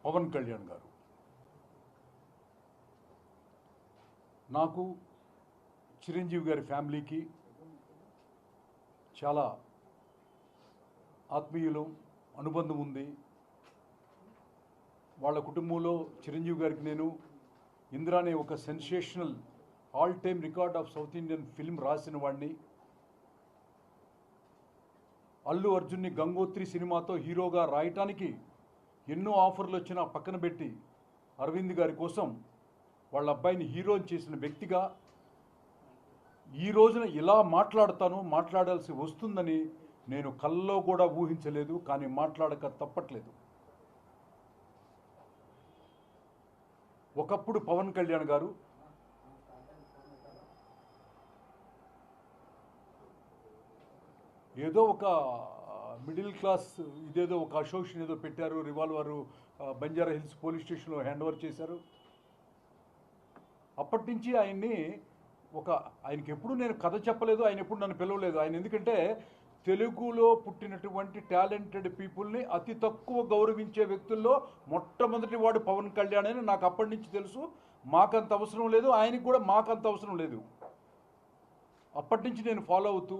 పవన్ కళ్యాణ్ గారు నాకు చిరంజీవి గారి ఫ్యామిలీకి చాలా ఆత్మీయులు అనుబంధం ఉంది. వాళ్ళ కుటుంబంలో చిరంజీవి గారికి నేను ఇందిరా అనే ఒక sensational all time record of south Indian film రాసిన వాడిని. అల్లు అర్జున్ని గంగోత్రి సినిమాతో హీరోగా రాయటానికి ఎన్నో ఆఫర్లు వచ్చినా పక్కన పెట్టి అరవింద్ గారి కోసం వాళ్ళ అబ్బాయిని హీరోని చేసిన వ్యక్తిగా ఈ రోజున ఇలా మాట్లాడాల్సి వస్తుందని నేను కల్లో కూడా ఊహించలేదు. కానీ మాట్లాడక తప్పట్లేదు. ఒకప్పుడు పవన్ కళ్యాణ్ గారు ఏదో ఒక మిడిల్ క్లాస్ ఇదేదో ఒక అసోసియేషన్ ఏదో పెట్టారు, రివాల్వరు బంజారా హిల్స్ పోలీస్ స్టేషన్లో హ్యాండ్ ఓవర్ చేశారు. అప్పటి నుంచి ఆయనకి ఎప్పుడు నేను కథ చెప్పలేదు, ఆయన ఎప్పుడు నన్ను పిలవలేదు. ఆయన ఎందుకంటే తెలుగులో పుట్టినటువంటి టాలెంటెడ్ పీపుల్ని అతి తక్కువ గౌరవించే వ్యక్తుల్లో మొట్టమొదటి వాడు పవన్ కళ్యాణ్ అని నాకు అప్పటి నుంచి తెలుసు. మాకంత అవసరం లేదు, ఆయనకి కూడా మాకంత అవసరం లేదు. అప్పటి నుంచి నేను ఫాలో అవుతూ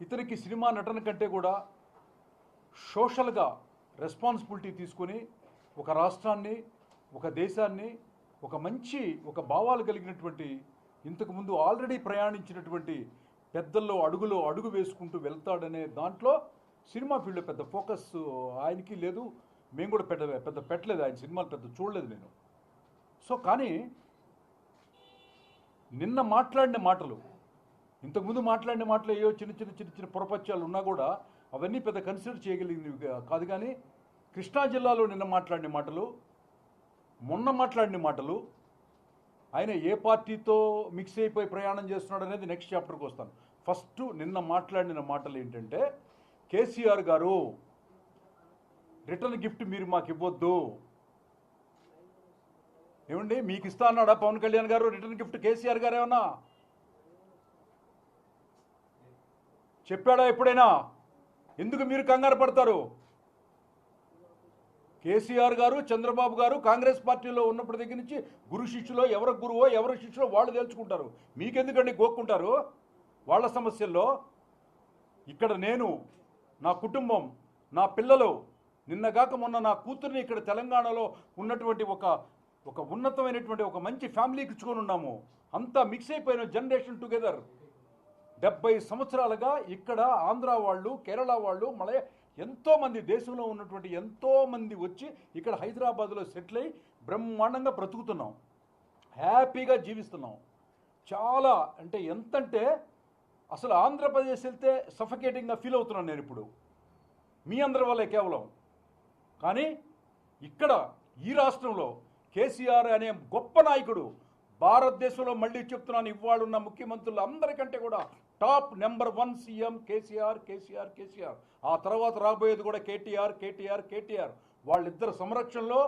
ఇతనికి సినిమా నటన కంటే కూడా సోషల్గా రెస్పాన్సిబిలిటీ తీసుకొని ఒక రాష్ట్రాన్ని, ఒక దేశాన్ని, ఒక భావాలు కలిగినటువంటి ఇంతకుముందు ఆల్రెడీ ప్రయాణించినటువంటి పెద్దల్లో అడుగు వేసుకుంటూ వెళ్తాడనే దాంట్లో సినిమా ఫీల్డ్లో పెద్ద ఫోకస్ ఆయనకి లేదు. మేము కూడా పెద్ద పెట్టలేదు, ఆయన సినిమాలు పెద్ద చూడలేదు నేను. సో కానీ నిన్న మాట్లాడిన మాటలు, ఇంతకుముందు మాట్లాడిన మాటలు ఏవో చిన్న పొరపత్యాలు ఉన్నా కూడా అవన్నీ పెద్ద కన్సిడర్ చేయగలిగినవి కాదు. కానీ కృష్ణా జిల్లాలో నిన్న మాట్లాడిన మాటలు, మొన్న మాట్లాడిన మాటలు, ఆయన ఏ పార్టీతో మిక్స్ అయిపోయి ప్రయాణం చేస్తున్నాడు అనేది నెక్స్ట్ చాప్టర్కి వస్తాను. ఫస్ట్ నిన్న మాట్లాడిన మాటలు ఏంటంటే, కేసీఆర్ గారు రిటర్న్ గిఫ్ట్ మీరు మాకు ఇవ్వద్దు. ఏమండి, మీకు ఇస్తా అన్నాడా పవన్ కళ్యాణ్ గారు రిటర్న్ గిఫ్ట్? కేసీఆర్ గారు ఏమన్నా చెప్పాడా ఎప్పుడైనా? ఎందుకు మీరు కంగారు పడతారు? కేసీఆర్ గారు, చంద్రబాబు గారు కాంగ్రెస్ పార్టీలో ఉన్నప్పటి దగ్గర నుంచి గురు శిష్యులో ఎవరు గురువో ఎవరు శిష్యులో వాళ్ళు తెలుసుకుంటారు. మీకెందుకండి గోక్కుంటారు వాళ్ళ సమస్యల్లో? ఇక్కడ నేను, నా కుటుంబం, నా పిల్లలు, నిన్నగాక మొన్న నా కూతుర్ని ఇక్కడ తెలంగాణలో ఉన్నటువంటి ఒక ఉన్నతమైనటువంటి ఒక మంచి ఫ్యామిలీకి ఇచ్చుకొని ఉన్నాము. అంతా మిక్స్ అయిపోయిన జనరేషన్ టుగెదర్. 70 సంవత్సరాలుగా ఇక్కడ ఆంధ్ర వాళ్ళు, కేరళ వాళ్ళు, ఎంతోమంది దేశంలో ఉన్నటువంటి ఎంతోమంది వచ్చి ఇక్కడ హైదరాబాద్లో సెటిల్ అయ్యి బ్రహ్మాండంగా బ్రతుకుతున్నాం, హ్యాపీగా జీవిస్తున్నాం. చాలా ఎంతంటే అసలు ఆంధ్రప్రదేశ్ వెళ్తే సఫకేటింగ్గా ఫీల్ అవుతున్నాను నేను ఇప్పుడు, మీ అందరి వల్లే కేవలం. కానీ ఇక్కడ ఈ రాష్ట్రంలో కేసీఆర్ అనే గొప్ప నాయకుడు, భారతదేశంలో మళ్ళీ చెప్తున్నాను, ఇవాళున్న ముఖ్యమంత్రులు అందరికంటే కూడా టాప్ నెంబర్ 1 సీఎం కేసీఆర్. ఆ తర్వాత రాబోయేది కూడా కేటీఆర్. వాళ్ళిద్దరు సంరక్షణలో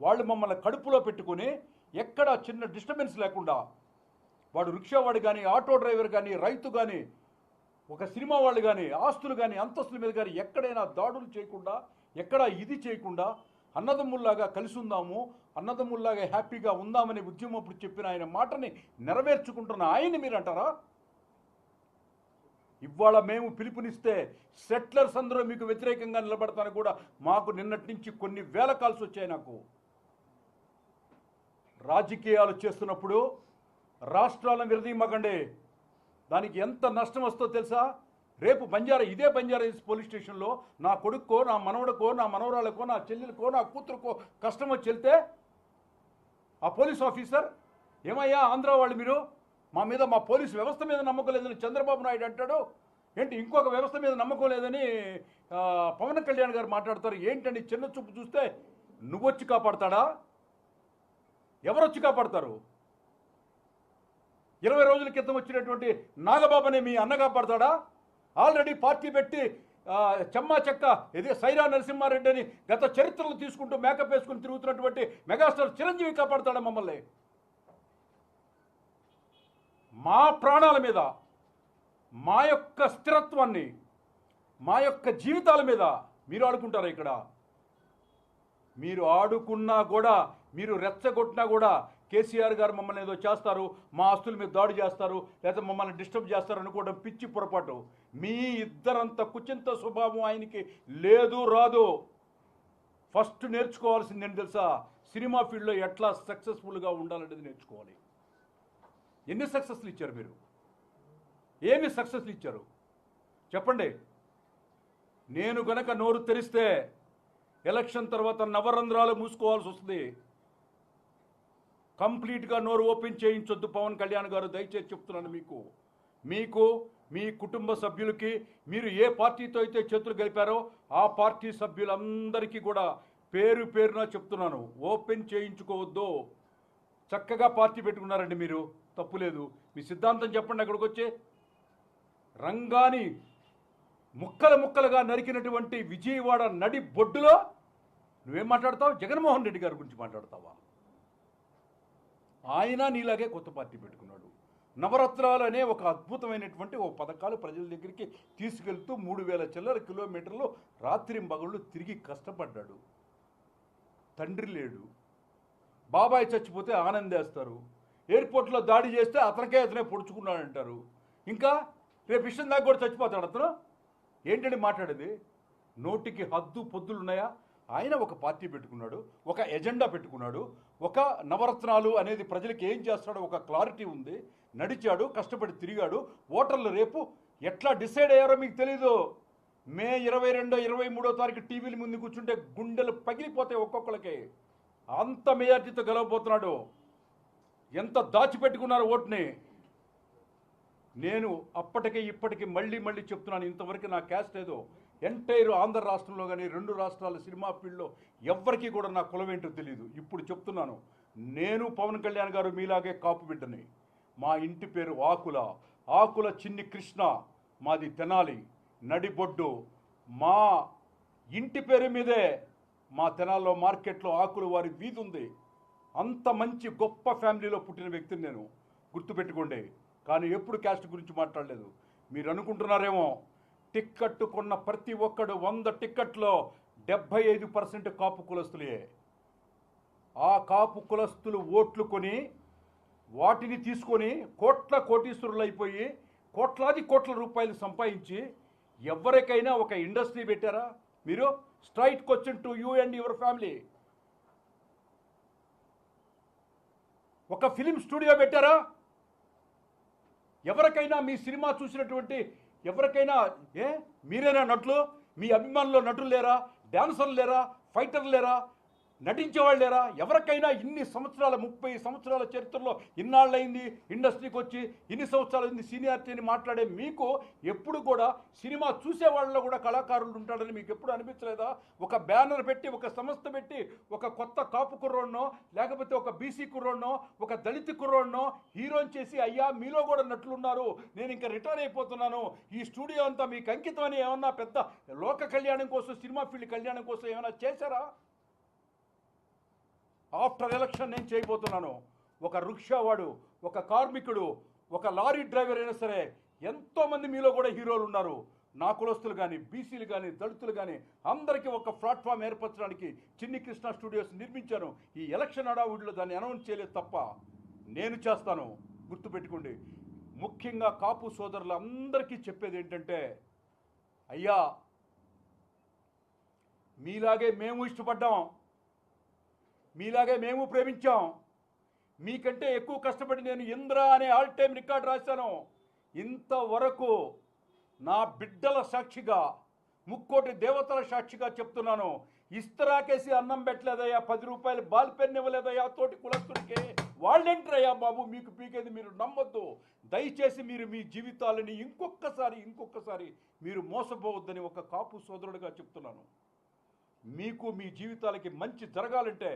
వాళ్ళు మమ్మల్ని కడుపులో పెట్టుకుని ఎక్కడ చిన్న డిస్టర్బెన్స్ లేకుండా, వాడు రిక్షావాడు కానీ, ఆటో డ్రైవర్ కానీ, రైతు కానీ, ఒక సినిమా వాళ్ళు కానీ, ఆస్తులు కానీ, అంతస్తుల మీద కానీ ఎక్కడైనా దాడులు చేయకుండా, ఎక్కడ ఇది చేయకుండా అన్నదమ్ముల్లాగా కలిసి ఉందాము, అన్నదమ్ముల్లాగా హ్యాపీగా ఉందామనే ఉద్యమం అప్పుడు చెప్పిన ఆయన మాటని నెరవేర్చుకుంటున్న ఆయన్ని మీరు అంటారా? ఇవాళ మేము పిలుపునిస్తే సెటిలర్స్ అందరూ మీకు వ్యతిరేకంగా నిలబడతాను కూడా మాకు నిన్నటి నుంచి కొన్ని వేల కాల్స్ వచ్చాయి. నాకు రాజకీయాలు చేస్తున్నప్పుడు రాష్ట్రాలను విరదీయమకండి, దానికి ఎంత నష్టం వస్తుందో తెలుసా? రేపు ఇదే బంజారా హిల్స్ పోలీస్ స్టేషన్లో నా కొడుక్కో, నా మనవడికో, నా మనవరాలకో, నా చెల్లెలకో, నా కూతురుకో కష్టం వచ్చి వెళ్తే ఆ పోలీస్ ఆఫీసర్, ఏమయ్యా ఆంధ్ర వాళ్ళు మీరు మా పోలీసు వ్యవస్థ మీద నమ్మకం లేదని చంద్రబాబు నాయుడు అంటాడు. ఏంటి ఇంకొక వ్యవస్థ మీద నమ్మకం లేదని పవన్ కళ్యాణ్ గారు మాట్లాడతారు. ఏంటండి చిన్న చూపు చూస్తే నువ్వొచ్చి కాపాడతాడా? ఎవరొచ్చి కాపాడతారు? 20 రోజుల క్రితం వచ్చినటువంటి నాగబాబుని మీ అన్న కాపాడతాడా? ఆల్రెడీ పార్టీ పెట్టి చెమ్మా చెక్క సైరా నరసింహారెడ్డి అని గత చరిత్రలు తీసుకుంటూ మేకప్ వేసుకుని తిరుగుతున్నటువంటి మెగాస్టార్ చిరంజీవి కాపాడతాడా మమ్మల్ని? మా ప్రాణాల మీద, మా యొక్క స్థిరత్వాన్ని, మా యొక్క జీవితాల మీద మీరు ఆడుకుంటారా? ఇక్కడ మీరు ఆడుకున్నా కూడా, మీరు రెచ్చగొట్టినా కూడా కేసీఆర్ గారు మమ్మల్ని ఏదో చేస్తారు, మా ఆస్తుల మీద దాడి చేస్తారు, లేదా మమ్మల్ని డిస్టర్బ్ చేస్తారు అనుకోవడం పిచ్చి పొరపాటు. మీ ఇద్దరంత కుచింత స్వభావం ఆయనకి లేదు, రాదు. ఫస్ట్ నేర్చుకోవాల్సింది ఏంటి తెలుసా? సినిమా ఫీల్డ్లో ఎట్లా సక్సెస్ఫుల్గా ఉండాలనేది నేర్చుకోవాలి. ఎన్ని సక్సెస్లు ఇచ్చారు మీరు? ఏమి సక్సెస్లు ఇచ్చారు చెప్పండి. నేను గనక నోరు తెరిస్తే ఎలక్షన్ తర్వాత నవరంధ్రాలు మూసుకోవాల్సి వస్తుంది. కంప్లీట్గా నోరు ఓపెన్ చేయించొద్దు పవన్ కళ్యాణ్ గారు, దయచేసి చెప్తున్నాను మీకు మీ కుటుంబ సభ్యులకి, మీరు ఏ పార్టీతో అయితే చేతులు గలిపారో ఆ పార్టీ సభ్యులందరికీ కూడా పేరు పేరున చెప్తున్నాను, ఓపెన్ చేయించుకోవద్దు. చక్కగా పార్టీ పెట్టుకున్నారండి మీరు, తప్పులేదు. మీ సిద్ధాంతం చెప్పండి. అక్కడికి వచ్చి రంగాని ముక్కలుగా నరికినటువంటి విజయవాడ నడి బొడ్డులో నువ్వేం మాట్లాడతావు? జగన్మోహన్ రెడ్డి గారి గురించి మాట్లాడతావా? ఆయన నీలాగే కొత్త పార్టీ పెట్టుకున్నాడు. నవరత్నాలు అనే ఒక అద్భుతమైనటువంటి ఒక పథకాలు ప్రజల దగ్గరికి తీసుకెళ్తూ 3000 చిల్లర కిలోమీటర్లు రాత్రింబగళ్ళు తిరిగి కష్టపడ్డాడు. తండ్రి లేడు, బాబాయ్ చచ్చిపోతే ఆనందేస్తారు, ఎయిర్పోర్ట్లో దాడి చేస్తే అతనే పొడుచుకున్నాడంటారు. ఇంకా రేపు విషయం దాకా కూడా చచ్చిపోతాడు అతను. ఏంటండి మాట్లాడేది? నోటికి హద్దు పొద్దులు ఉన్నాయా? ఆయన ఒక పార్టీ పెట్టుకున్నాడు, ఒక ఎజెండా పెట్టుకున్నాడు, ఒక నవరత్నాలు అనేది ప్రజలకు ఏం చేస్తాడో ఒక క్లారిటీ ఉంది. నడిచాడు, కష్టపడి తిరిగాడు. ఓటర్లు రేపు ఎట్లా డిసైడ్ అయ్యారో మీకు తెలీదు. మే 22, 23 తారీఖు టీవీల ముందు కూర్చుంటే గుండెలు పగిలిపోతాయి ఒక్కొక్కరికి. అంత మెజార్టీతో గెలవబోతున్నాడు. ఎంత దాచిపెట్టుకున్నారు ఓటుని. నేను అప్పటికే ఇప్పటికీ మళ్ళీ చెప్తున్నాను, ఇంతవరకు నా క్యాస్ట్ ఏదో ఎంటైర్ ఆంధ్ర రాష్ట్రంలో కానీ 2 రాష్ట్రాల సినిమా ఫీల్డ్లో ఎవ్వరికీ కూడా నా కులమేంటో తెలియదు. ఇప్పుడు చెప్తున్నాను, నేను పవన్ కళ్యాణ్ గారు మీలాగే కాపు బిడ్డని. మా ఇంటి పేరు ఆకుల చిన్ని కృష్ణ, మాది తెనాలి నడిబొడ్డు. మా ఇంటి పేరు మీదే మా తెనాల్లో మార్కెట్లో ఆకులు వారి వీధి ఉంది. అంత మంచి గొప్ప ఫ్యామిలీలో పుట్టిన వ్యక్తిని నేను, గుర్తుపెట్టుకోండి. కానీ ఎప్పుడు క్యాస్ట్ గురించి మాట్లాడలేదు. మీరు అనుకుంటున్నారేమో, టిక్కెట్ కొన్న ప్రతి ఒక్కడు 100 టిక్కెట్లో 75% కాపు కులస్తులే. ఆ కాపు కులస్తులు ఓట్లు కొని వాటిని తీసుకొని కోటీశ్వరులు అయిపోయి కోట్ల రూపాయలు సంపాదించి ఎవరికైనా ఒక ఇండస్ట్రీ పెట్టారా మీరు? Straight question to you and your family. ఒక ఫిలిం స్టూడియో పెట్టారా? ఎవరికైనా మీ సినిమా చూసినటువంటి ఎవరికైనా మీరేనా నటులు? మీ అభిమానుల్లో నటులు లేరా? డాన్సర్లు లేరా? ఫైటర్లు లేరా? నటించేవాళ్ళు లేరా? ఎవరికైనా ఇన్ని సంవత్సరాల 30 సంవత్సరాల చరిత్రలో ఇన్నాళ్ళైంది ఇండస్ట్రీకి వచ్చి, ఇన్ని సంవత్సరాలు అయింది సీనియారిటీని మాట్లాడే మీకు ఎప్పుడు కూడా సినిమా చూసే వాళ్ళలో కూడా కళాకారులు ఉంటాడని మీకు ఎప్పుడు అనిపించలేదా? ఒక బ్యానర్ పెట్టి, ఒక సంస్థ పెట్టి, ఒక కొత్త కాపు కుర్రోడ్నో లేకపోతే ఒక బీసీ కుర్రోడ్నో ఒక దళిత కుర్రోడ్నో హీరోని చేసి, అయ్యా మీలో కూడా నటులున్నారు, నేను ఇంకా రిటైర్ అయిపోతున్నాను, ఈ స్టూడియో అంతా మీకు అంకితం అని ఏమన్నా పెద్ద లోక కళ్యాణం కోసం, సినిమా ఫీల్డ్ కళ్యాణం కోసం ఏమైనా చేశారా? ఆఫ్టర్ ఎలక్షన్ నేను చేయబోతున్నాను. ఒక రిక్షావాడు, ఒక కార్మికుడు, ఒక లారీ డ్రైవర్ అయినా సరే ఎంతోమంది మీలో కూడా హీరోలు ఉన్నారు. నా కులస్తులు కానీ, బీసీలు కానీ, దళితులు కానీ అందరికీ ఒక ప్లాట్ఫామ్ ఏర్పరచడానికి చిన్ని కృష్ణ స్టూడియోస్ నిర్మించాను. ఈ ఎలక్షన్ హడావుడిలో దాన్ని అనౌన్స్ చేయలేదు తప్ప నేను చేస్తాను, గుర్తుపెట్టుకోండి. ముఖ్యంగా కాపు సోదరులందరికీ చెప్పేది ఏంటంటే, అయ్యా మీలాగే మేము ఇష్టపడ్డాం, మీలాగే మేము ప్రేమించాం, మీకంటే ఎక్కువ కష్టపడి నేను ఇంద్ర అనే ఆల్ టైమ్ రికార్డు రాశాను. ఇంతవరకు నా బిడ్డల సాక్షిగా, ముక్కోటి దేవతల సాక్షిగా చెప్తున్నాను, ఇస్తరాకేసి అన్నం పెట్టలేదయ్యా, 10 రూపాయలు బాల్ పెన్ ఇవ్వలేదయ్యా తోటి కులస్తుడికి. వాళ్ళేంటరయ్యా బాబు మీకు పీకేది? మీరు నమ్మొద్దు. దయచేసి మీరు మీ జీవితాలని ఇంకొకసారి మీరు మోసపోవద్దని ఒక కాపు సోదరుడిగా చెప్తున్నాను. మీకు మీ జీవితాలకి మంచి జరగాలంటే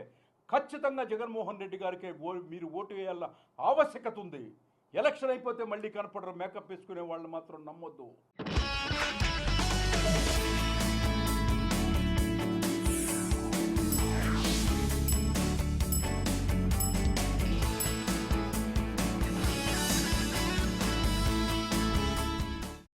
ఖచ్చితంగా జగన్మోహన్ రెడ్డి గారికి మీరు ఓటు వేయాల ఆవశ్యకత ఉంది. ఎలక్షన్ అయిపోతే మళ్ళీ కనపడరు, మేకప్ వేసుకునే వాళ్ళు మాత్రం నమ్మొద్దు.